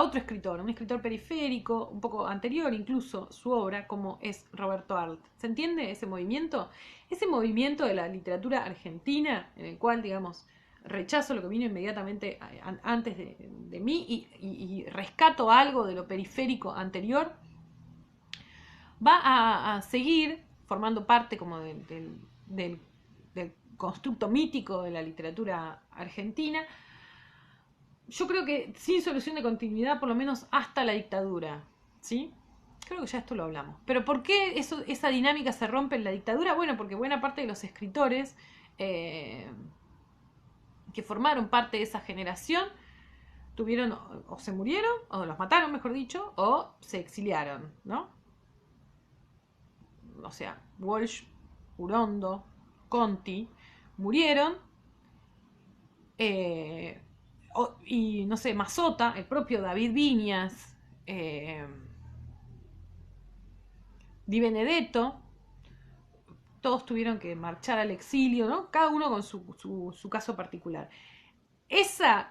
otro escritor, un escritor periférico, un poco anterior incluso su obra, como es Roberto Arlt. ¿Se entiende ese movimiento? Ese movimiento de la literatura argentina, en el cual, digamos, rechazo lo que vino inmediatamente antes de mí y rescato algo de lo periférico anterior, va a seguir formando parte como del constructo mítico de la literatura argentina. Yo creo que sin solución de continuidad, por lo menos hasta la dictadura, ¿sí? Creo que ya esto lo hablamos. Pero ¿por qué esa dinámica se rompe en la dictadura? Bueno, porque buena parte de los escritores que formaron parte de esa generación tuvieron, o se murieron, o los mataron, mejor dicho, o se exiliaron, ¿no? O sea, Walsh, Urondo, Conti, murieron, y no sé, Mazota, el propio David Viñas, Di Benedetto, todos tuvieron que marchar al exilio, ¿no? Cada uno con su caso particular. Ese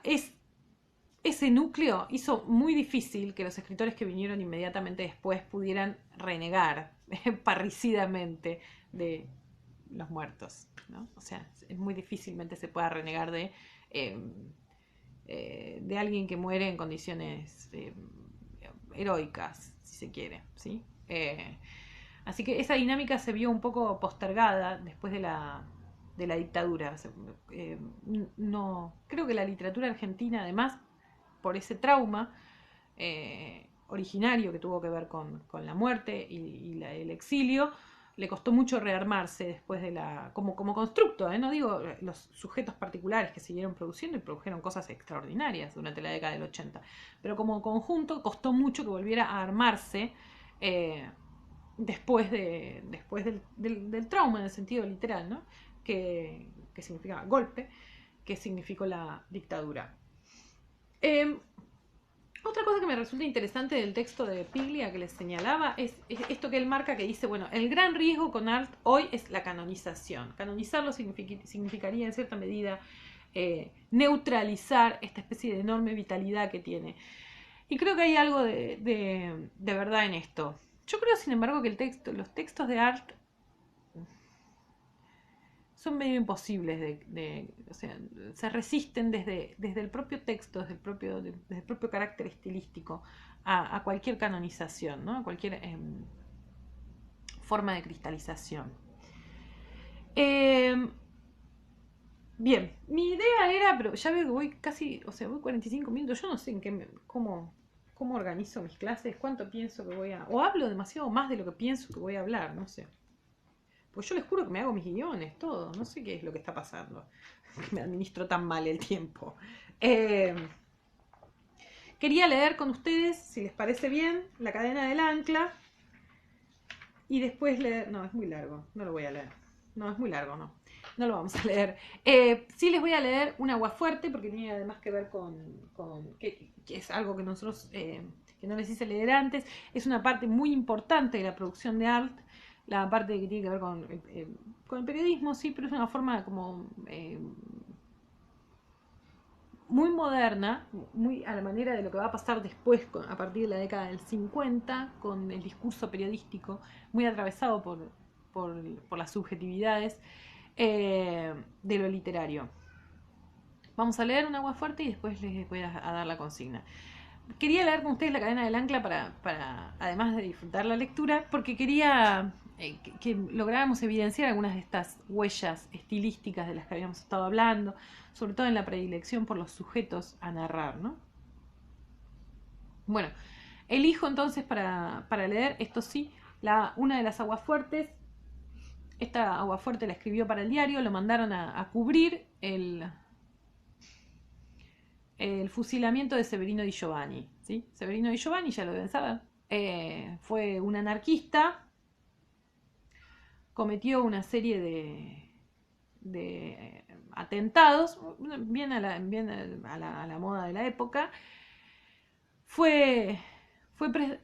núcleo hizo muy difícil que los escritores que vinieron inmediatamente después pudieran renegar parricidamente de los muertos, ¿no? O sea, muy difícilmente se pueda renegar de alguien que muere en condiciones heroicas, si se quiere, ¿sí? Así que esa dinámica se vio un poco postergada después de la dictadura. No, creo que la literatura argentina, además, por ese trauma originario que tuvo que ver con la muerte y el exilio, le costó mucho rearmarse después de como constructo, no digo los sujetos particulares que siguieron produciendo y produjeron cosas extraordinarias durante la década del 80, pero como conjunto costó mucho que volviera a armarse después del trauma, en el sentido literal, ¿no? que significaba golpe, que significó la dictadura. Otra cosa que me resulta interesante del texto de Piglia que les señalaba es esto que él marca, que dice, bueno, el gran riesgo con Arlt hoy es la canonización. Canonizarlo significaría en cierta medida neutralizar esta especie de enorme vitalidad que tiene. Y creo que hay algo de verdad en esto. Yo creo, sin embargo, que los textos de Arlt son medio imposibles o sea, se resisten desde el propio texto, desde el propio carácter estilístico a cualquier canonización, ¿no? A cualquier forma de cristalización. Bien, mi idea era, pero ya veo que voy casi, o sea, voy 45 minutos, yo no sé cómo organizo mis clases, cuánto pienso que o hablo demasiado más de lo que pienso que voy a hablar, no sé. Pues yo les juro que me hago mis guiones, todo. No sé qué es lo que está pasando. Me administro tan mal el tiempo. Quería leer con ustedes, si les parece bien, La cadena del ancla. Y después leer... No, es muy largo. No lo voy a leer. No, es muy largo, no. No lo vamos a leer. Sí les voy a leer Un aguafuerte, porque tiene además que ver que es algo que nosotros... que no les hice leer antes. Es una parte muy importante de la producción de Arlt. La parte que tiene que ver con el periodismo, sí, pero es una forma como muy moderna, muy a la manera de lo que va a pasar después, a partir de la década del 50, con el discurso periodístico, muy atravesado por las subjetividades de lo literario. Vamos a leer Un aguafuerte y después les voy a dar la consigna. Quería leer con ustedes La cadena del ancla para además de disfrutar la lectura, porque quería que lográramos evidenciar algunas de estas huellas estilísticas de las que habíamos estado hablando, sobre todo en la predilección por los sujetos a narrar, ¿no? Bueno, elijo entonces para leer, esto sí, una de las aguafuertes. Esta aguafuerte la escribió para el diario, lo mandaron a cubrir el fusilamiento de Severino Di Giovanni, ¿sí? Severino Di Giovanni, ya lo deben saber, fue un anarquista, cometió una serie de atentados, bien a la moda de la época. Creo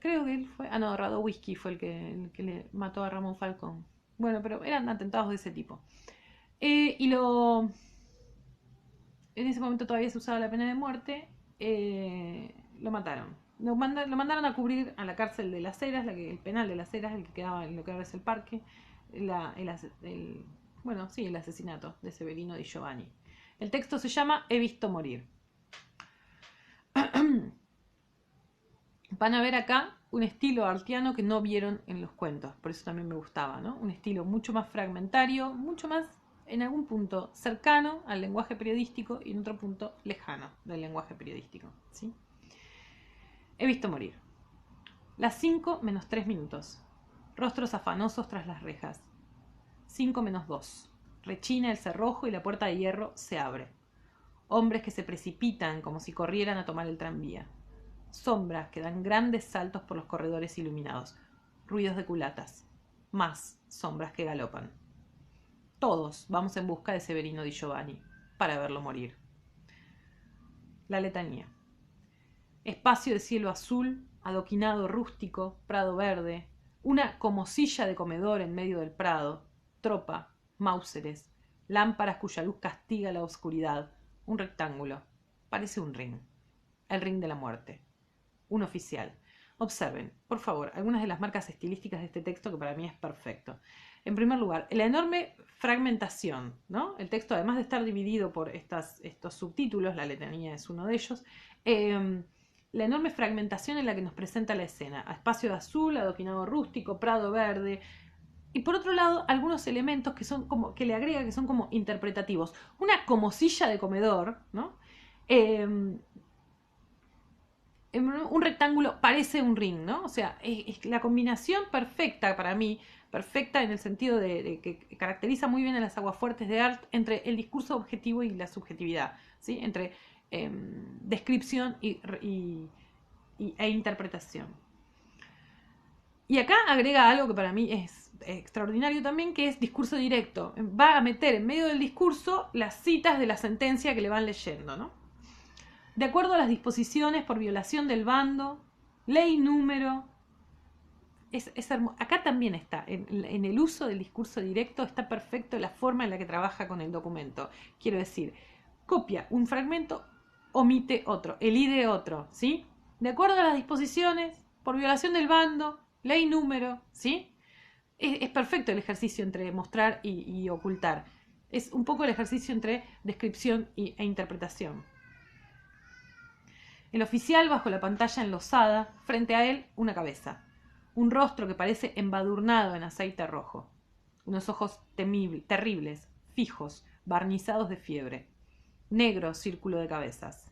que él fue, Radowisky fue el que le mató a Ramón Falcón. Bueno, pero eran atentados de ese tipo. En ese momento todavía se usaba la pena de muerte. Lo mataron. Lo mandaron a cubrir a la cárcel de Las Heras, el penal de Las Heras, el que quedaba en lo que ahora es el parque. El asesinato de Severino Di Giovanni. El texto se llama He visto morir. Van a ver acá un estilo artiano que no vieron en los cuentos, por eso también me gustaba, ¿no? Un estilo mucho más fragmentario, mucho más, en algún punto, cercano al lenguaje periodístico y en otro punto lejano del lenguaje periodístico, ¿sí? He visto morir. Las 5 menos 3 minutos. Rostros afanosos tras las rejas. 5 menos 2. Rechina el cerrojo y la puerta de hierro se abre. Hombres que se precipitan como si corrieran a tomar el tranvía. Sombras que dan grandes saltos por los corredores iluminados. Ruidos de culatas. Más sombras que galopan. Todos vamos en busca de Severino Di Giovanni para verlo morir. La letanía. Espacio de cielo azul, adoquinado rústico, prado verde, una como silla de comedor en medio del prado, tropa, máuseres, lámparas cuya luz castiga la oscuridad, un rectángulo, parece un ring, el ring de la muerte, un oficial. Observen, por favor, algunas de las marcas estilísticas de este texto que para mí es perfecto. En primer lugar, la enorme fragmentación, ¿no? El texto, además de estar dividido por estos subtítulos, la letanía es uno de ellos, la enorme fragmentación en la que nos presenta la escena. Espacio de azul, adoquinado rústico, prado verde. Y por otro lado, algunos elementos que le agrega que son como interpretativos. Una como silla de comedor, ¿no? un rectángulo parece un ring, ¿no? O sea, es la combinación perfecta para mí, perfecta en el sentido de que caracteriza muy bien a las aguafuertes de Art entre el discurso objetivo y la subjetividad, ¿sí? Entre descripción e interpretación. Y acá agrega algo que para mí es extraordinario también, que es discurso directo. Va a meter en medio del discurso las citas de la sentencia que le van leyendo, ¿no? De acuerdo a las disposiciones por violación del bando, ley número... Acá también está, en el uso del discurso directo está perfecto la forma en la que trabaja con el documento. Quiero decir, copia un fragmento, omite otro, elide otro, ¿sí? De acuerdo a las disposiciones por violación del bando, ley número, ¿sí? Es perfecto el ejercicio entre mostrar y ocultar. Es un poco el ejercicio entre descripción e interpretación. El oficial bajo la pantalla enlosada, frente a él una cabeza. Un rostro que parece embadurnado en aceite rojo. Unos ojos terribles, fijos, barnizados de fiebre. Negro círculo de cabezas.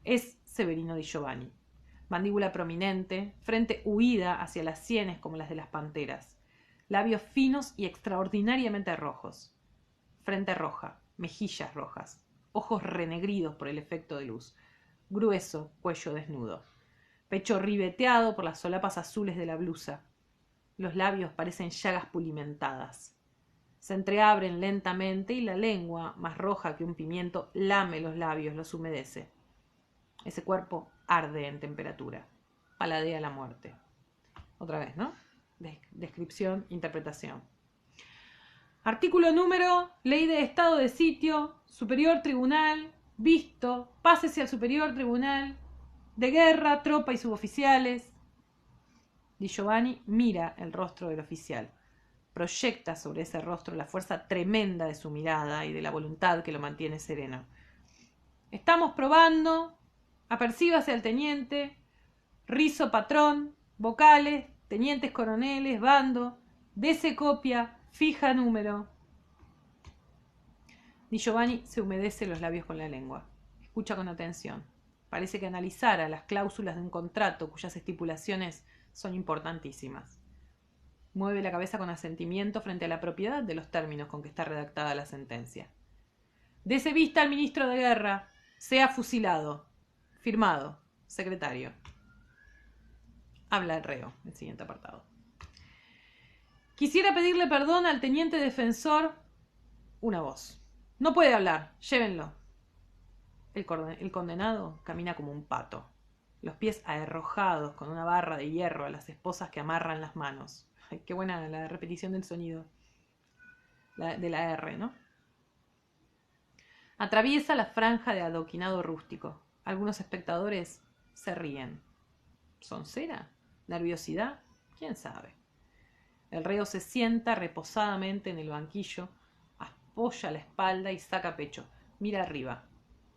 Es Severino Di Giovanni. Mandíbula prominente, frente huida hacia las sienes como las de las panteras. Labios finos y extraordinariamente rojos. Frente roja, mejillas rojas. Ojos renegridos por el efecto de luz. Grueso cuello desnudo. Pecho ribeteado por las solapas azules de la blusa. Los labios parecen llagas pulimentadas. Se entreabren lentamente y la lengua, más roja que un pimiento, lame los labios, los humedece. Ese cuerpo arde en temperatura. Paladea la muerte. Otra vez, ¿no? Descripción, interpretación. Artículo número, ley de estado de sitio, superior tribunal, visto, pásese al superior tribunal, de guerra, tropa y suboficiales. Di Giovanni mira el rostro del oficial. Proyecta sobre ese rostro la fuerza tremenda de su mirada y de la voluntad que lo mantiene sereno. Estamos probando. Apercíbase al teniente. Rizo patrón. Vocales. Tenientes coroneles. Bando. Dese copia. Fija número. Di Giovanni se humedece los labios con la lengua. Escucha con atención. Parece que analizara las cláusulas de un contrato cuyas estipulaciones son importantísimas. Mueve la cabeza con asentimiento frente a la propiedad de los términos con que está redactada la sentencia. Dese vista al ministro de guerra. Sea fusilado. Firmado. Secretario. Habla el reo. El siguiente apartado. Quisiera pedirle perdón al teniente defensor. Una voz. No puede hablar. Llévenlo. El condenado camina como un pato. Los pies aherrojados con una barra de hierro a las esposas que amarran las manos. Ay, qué buena la repetición del sonido. De la R, ¿no? Atraviesa la franja de adoquinado rústico. Algunos espectadores se ríen. ¿Soncera? ¿Nerviosidad? ¿Quién sabe? El reo se sienta reposadamente en el banquillo, apoya la espalda y saca pecho. Mira arriba.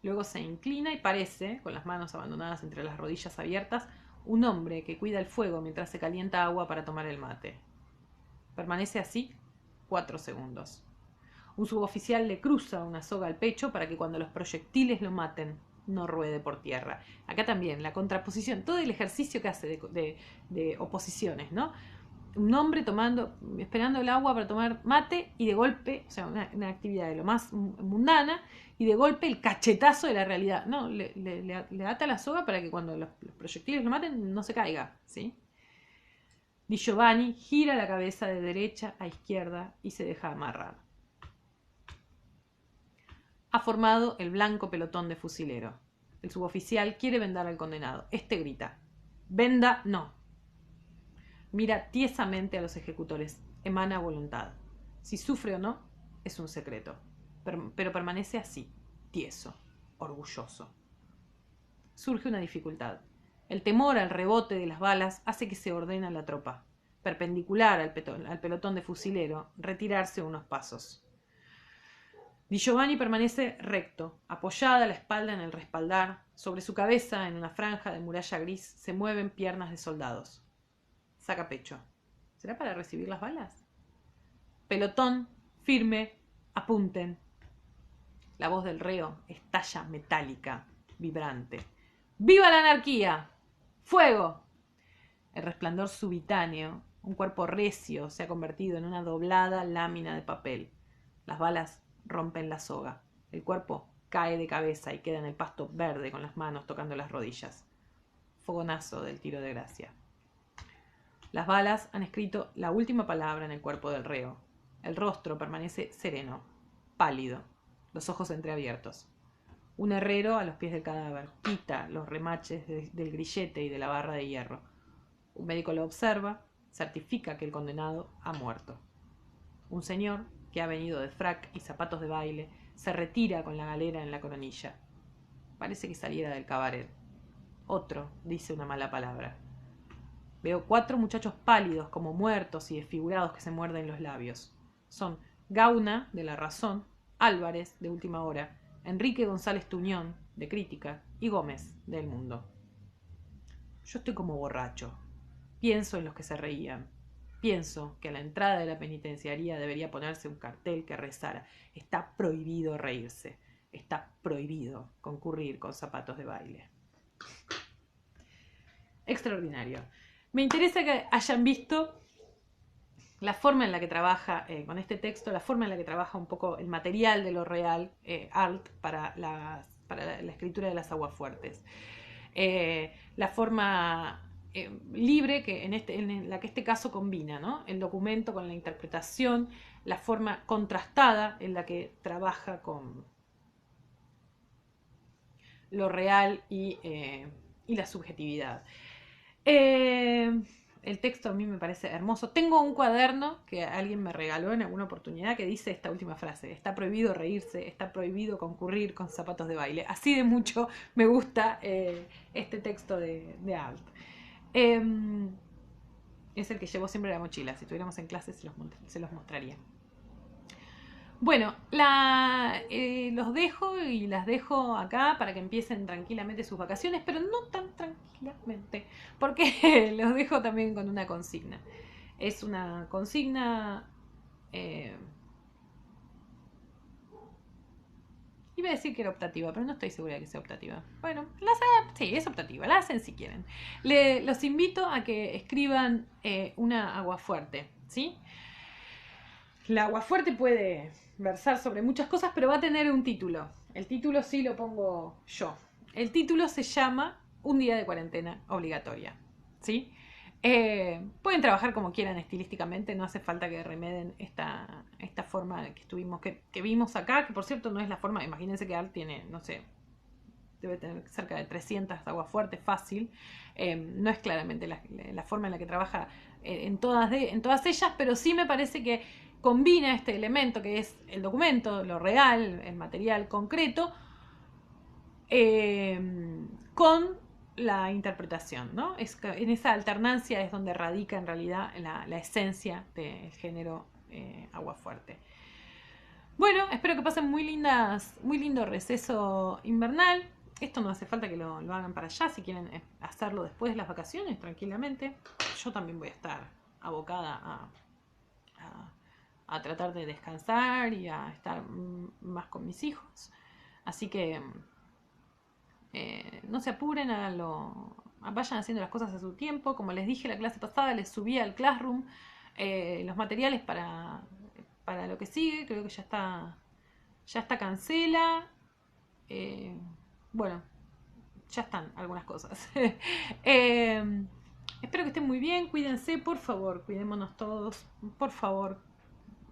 Luego se inclina y parece, con las manos abandonadas entre las rodillas abiertas, un hombre que cuida el fuego mientras se calienta agua para tomar el mate. Permanece así 4 segundos. Un suboficial le cruza una soga al pecho para que cuando los proyectiles lo maten, no ruede por tierra. Acá también la contraposición, todo el ejercicio que hace de oposiciones, ¿no? Un hombre esperando el agua para tomar mate y de golpe, o sea, una actividad de lo más mundana, y de golpe el cachetazo de la realidad. No, le ata la soga para que cuando los proyectiles lo maten no se caiga, ¿sí? Di Giovanni gira la cabeza de derecha a izquierda y se deja amarrar. Ha formado el blanco pelotón de fusilero. El suboficial quiere vendar al condenado. Este grita: «Venda, no». Mira tiesamente a los ejecutores. Emana voluntad. Si sufre o no, es un secreto. Pero permanece así, tieso, orgulloso. Surge una dificultad. El temor al rebote de las balas hace que se ordene la tropa, perpendicular al pelotón de fusilero, retirarse unos pasos. Di Giovanni permanece recto, apoyada la espalda en el respaldar. Sobre su cabeza, en una franja de muralla gris, se mueven piernas de soldados. Saca pecho. ¿Será para recibir las balas? Pelotón, firme, apunten. La voz del reo estalla metálica, vibrante. ¡Viva la anarquía! ¡Fuego! El resplandor subitáneo, un cuerpo recio, se ha convertido en una doblada lámina de papel. Las balas rompen la soga. El cuerpo cae de cabeza y queda en el pasto verde con las manos tocando las rodillas. Fogonazo del tiro de gracia. Las balas han escrito la última palabra en el cuerpo del reo. El rostro permanece sereno, pálido, los ojos entreabiertos. Un herrero a los pies del cadáver quita los remaches del grillete y de la barra de hierro. Un médico lo observa, certifica que el condenado ha muerto. Un señor, que ha venido de frac y zapatos de baile, se retira con la galera en la coronilla. Parece que saliera del cabaret. Otro dice una mala palabra. Veo 4 muchachos pálidos como muertos y desfigurados que se muerden los labios. Son Gauna, de La Razón, Álvarez, de Última Hora, Enrique González Tuñón, de Crítica, y Gómez, de El Mundo. Yo estoy como borracho. Pienso en los que se reían. Pienso que a la entrada de la penitenciaría debería ponerse un cartel que rezara: está prohibido reírse, está prohibido concurrir con zapatos de baile. Extraordinario. Me interesa que hayan visto la forma en la que trabaja con este texto, la forma en la que trabaja un poco el material de lo real, Arlt, para la escritura de las aguafuertes. La forma libre que en la que este caso combina, ¿no? El documento con la interpretación, la forma contrastada en la que trabaja con lo real y la subjetividad. El texto a mí me parece hermoso. Tengo un cuaderno que alguien me regaló en alguna oportunidad que dice esta última frase: está prohibido reírse, está prohibido concurrir con zapatos de baile. Así de mucho me gusta este texto de Alt. Es el que llevo siempre en la mochila. Si estuviéramos en clase se los mostraría. Bueno, los dejo y las dejo acá para que empiecen tranquilamente sus vacaciones, pero no tan tranquilamente, porque los dejo también con una consigna. Es una consigna... iba a decir que era optativa, pero no estoy segura de que sea optativa. Bueno, sí, es optativa, la hacen si quieren. Los invito a que escriban una aguafuerte, ¿sí? La aguafuerte puede versar sobre muchas cosas, pero va a tener un título. El título sí lo pongo yo. El título se llama Un día de cuarentena obligatoria, ¿sí? Pueden trabajar como quieran estilísticamente, no hace falta que remeden esta forma que vimos acá, que por cierto no es la forma, imagínense que Art tiene, no sé, debe tener cerca de 300 aguafuertes fácil. No es claramente la forma en la que trabaja en todas ellas, pero sí me parece que combina este elemento que es el documento, lo real, el material concreto, con la interpretación, ¿no? En esa alternancia es donde radica en realidad la esencia del género aguafuerte. Bueno, espero que pasen muy lindo receso invernal. Esto no hace falta que lo hagan para allá, si quieren hacerlo después de las vacaciones, tranquilamente. Yo también voy a estar abocada a tratar de descansar y a estar más con mis hijos. Así que no se apuren, vayan haciendo las cosas a su tiempo. Como les dije la clase pasada, les subí al Classroom los materiales para lo que sigue. Creo que ya está Cancela. Bueno, ya están algunas cosas. Espero que estén muy bien, cuídense, por favor, cuidémonos todos, por favor,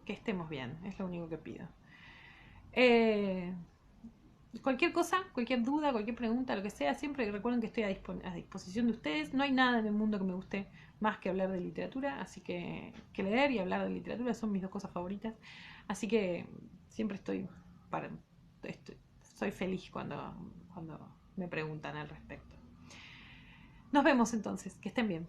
que estemos bien, es lo único que pido. Cualquier cosa, cualquier duda, cualquier pregunta, lo que sea, siempre recuerden que estoy a disposición de ustedes. No hay nada en el mundo que me guste más que hablar de literatura, así que leer y hablar de literatura son mis dos cosas favoritas. Así que siempre soy feliz cuando me preguntan al respecto. Nos vemos entonces, que estén bien.